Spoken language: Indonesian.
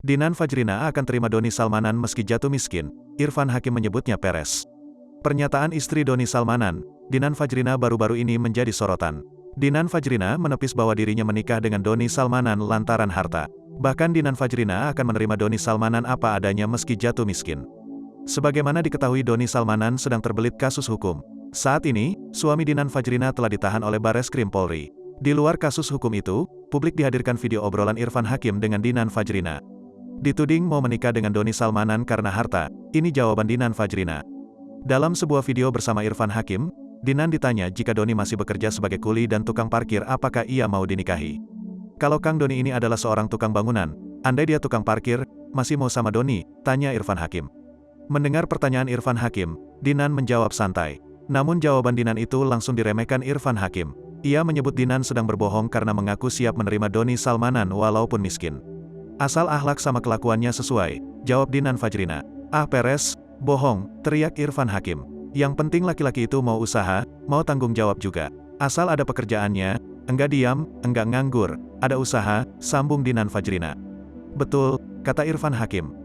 Dinan Fajrina akan terima Doni Salmanan meski jatuh miskin, Irfan Hakim menyebutnya peres. Pernyataan istri Doni Salmanan, Dinan Fajrina baru-baru ini menjadi sorotan. Dinan Fajrina menepis bahwa dirinya menikah dengan Doni Salmanan lantaran harta. Bahkan Dinan Fajrina akan menerima Doni Salmanan apa adanya meski jatuh miskin. Sebagaimana diketahui Doni Salmanan sedang terbelit kasus hukum. Saat ini, suami Dinan Fajrina telah ditahan oleh Bareskrim Polri. Di luar kasus hukum itu, publik dihadirkan video obrolan Irfan Hakim dengan Dinan Fajrina. Dituding mau menikah dengan Doni Salmanan karena harta, ini jawaban Dinan Fajrina. Dalam sebuah video bersama Irfan Hakim, Dinan ditanya jika Doni masih bekerja sebagai kuli dan tukang parkir apakah ia mau dinikahi. Kalau Kang Doni ini adalah seorang tukang bangunan, andai dia tukang parkir, masih mau sama Doni, tanya Irfan Hakim. Mendengar pertanyaan Irfan Hakim, Dinan menjawab santai. Namun jawaban Dinan itu langsung diremehkan Irfan Hakim. Ia menyebut Dinan sedang berbohong karena mengaku siap menerima Doni Salmanan walaupun miskin. Asal akhlak sama kelakuannya sesuai, jawab Dinan Fajrina. Ah peres, bohong, teriak Irfan Hakim. Yang penting laki-laki itu mau usaha, mau tanggung jawab juga. Asal ada pekerjaannya, enggak diam, enggak nganggur, ada usaha, sambung Dinan Fajrina. Betul, kata Irfan Hakim.